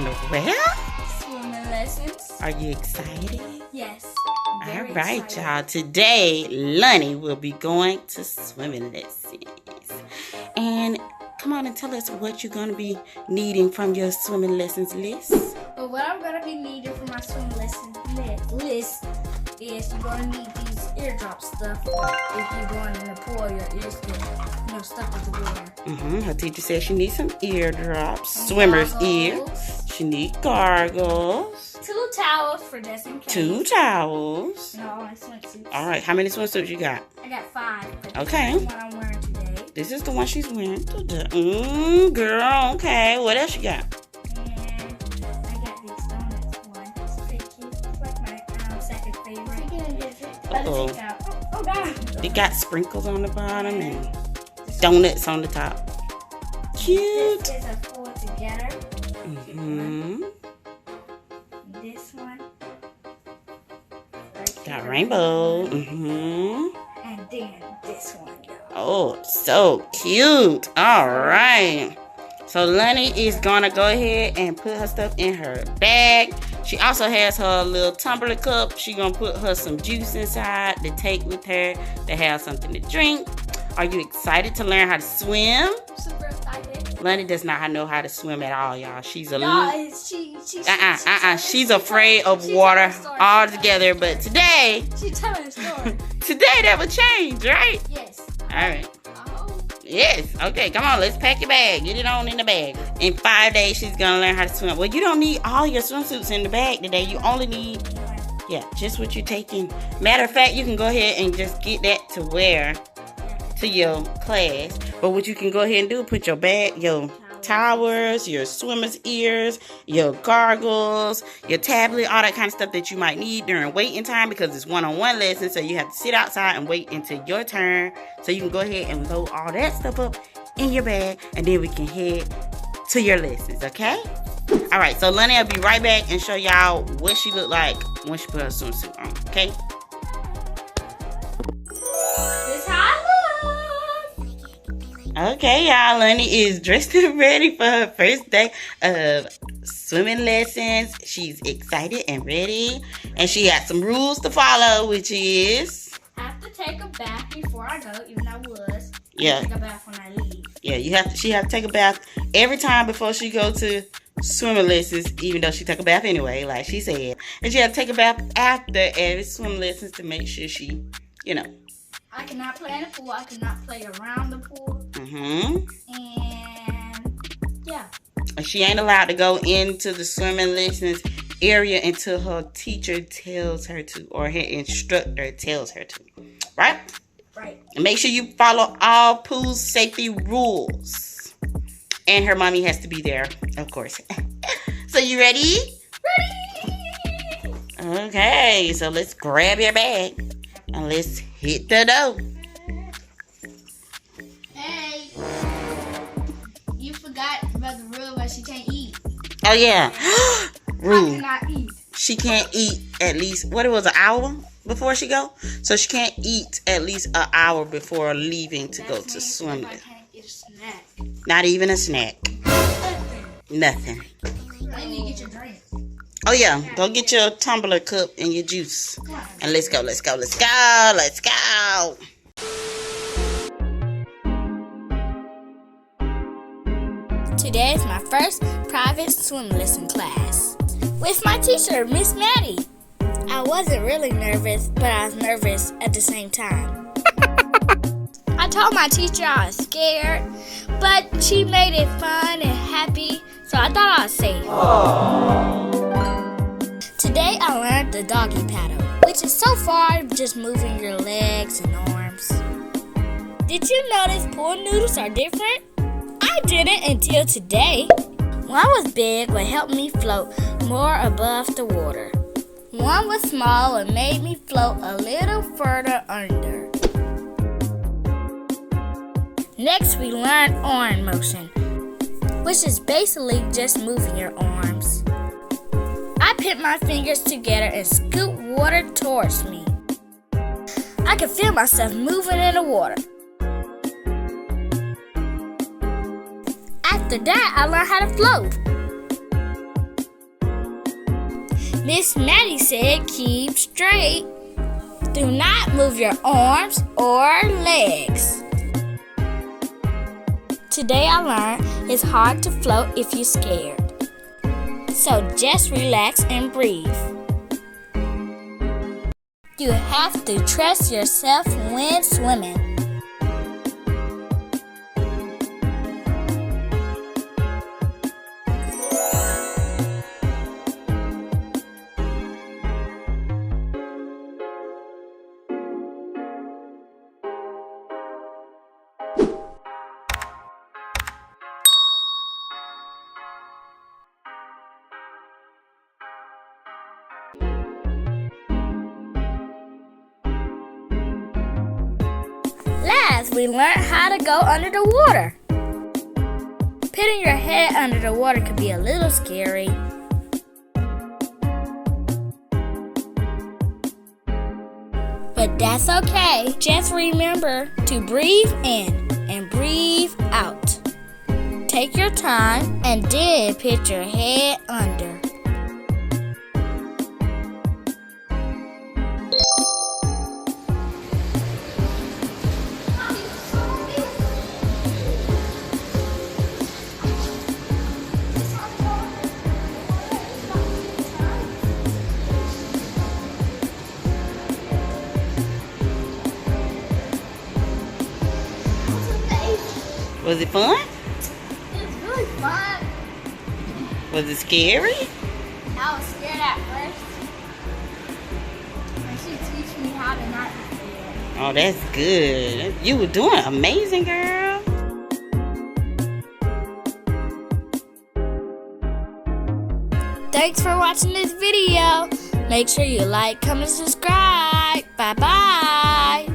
going to where? Swimming lessons. Are you excited? Yes. All right, y'all. Today, Loni will be going to swimming lessons. And come on and tell us what you're going to be needing from your swimming lessons list. But what I'm going to be needing for my swimming lesson list is you're going to need these eardrop stuff. If you're going in the pool, your ears get stuck with the water. Her teacher said she needs some eardrops, swimmer's ear. She needs goggles. 2 towels for just in case. 2 towels. And all my swimsuits. All right, how many swimsuits you got? I got 5. But Okay. This is the one I'm wearing today. This is the one she's wearing today. Girl, okay. What else you got? And I got these donuts one. It's pretty cute. It's like my second favorite. Uh-oh. Oh, God. It got sprinkles on the bottom and donuts on the top. Cute. This is a 4 together. This one. Right Got here. rainbow. And then this one, y'all. Oh, so cute. All right. So Loni is going to go ahead and put her stuff in her bag. She also has her little tumbler cup. She's going to put her some juice inside to take with her to have something to drink. Are you excited to learn how to swim? Super excited. Loni does not know how to swim at all, y'all. She's a Y'all, she's afraid of water altogether. But today She's telling a story. today that would change, right? Yes. All right. Yes. Okay, come on. Let's pack your bag. Get it on in the bag. In 5 days, she's going to learn how to swim. Well, you don't need all your swimsuits in the bag today. You only need, just what you're taking. Matter of fact, you can go ahead and just get that to wear to your class. But what you can go ahead and do, put your bag, your towels, your swimmer's ears, your goggles, your tablet, all that kind of stuff that you might need during waiting time, because it's one-on-one lesson, so you have to sit outside and wait until your turn. So you can go ahead and load all that stuff up in your bag, and then we can head to your lessons, okay? All right, so Loni will be right back and show y'all what she look like when she put her swimsuit on, okay? This how I look. Okay, y'all. Loni is dressed and ready for her first day of swimming lessons. She's excited and ready. And she has some rules to follow, which is... I have to take a bath before I go, even I was. Yeah. Take a bath when I leave. Yeah, she have to take a bath every time before she go to swimming lessons, even though she took a bath anyway, like she said. And she have to take a bath after every swim lessons to make sure she, I cannot play in the pool. I cannot play around the pool. And yeah. she ain't allowed to go into the swimming lessons area until her teacher tells her to, or her instructor tells her to. Right? Right. And make sure you follow all pool safety rules. And her mommy has to be there, of course. So you ready? Ready! Okay, so let's grab your bag and let's hit the door. Hey, you forgot about the rule where she can't eat. Oh yeah, rule. I cannot eat. She can't eat at least, an hour before she go? So she can't eat at least an hour before leaving to go to swim. I can't get a snack. Not even a snack. Nothing. I need to get your drink. Oh yeah, go get your tumbler cup and your juice. And let's go. Today is my first private swim lesson class with my teacher, Miss Maddie. I wasn't really nervous, but I was nervous at the same time. I told my teacher I was scared, but she made it fun and happy, so I thought I'd say it. Today I learned the doggy paddle, which is so far just moving your legs and arms. Did you notice pool noodles are different? I didn't until today. One was big but helped me float more above the water. One was small and made me float a little further under. Next we learned arm motion, which is basically just moving your arms. I put my fingers together and scoop water towards me. I could feel myself moving in the water. After that, I learned how to float. Miss Maddie said keep straight. Do not move your arms or legs. Today I learned it's hard to float if you're scared. So just relax and breathe. You have to trust yourself when swimming. Last, we learned how to go under the water. Putting your head under the water could be a little scary. But that's okay. Just remember to breathe in and breathe out. Take your time and then put your head under. Was it fun? It was really fun. Was it scary? I was scared at first. And she teach me how to not be scared. Oh, that's good. You were doing amazing, girl. Thanks for watching this video. Make sure you like, comment, subscribe. Bye-bye.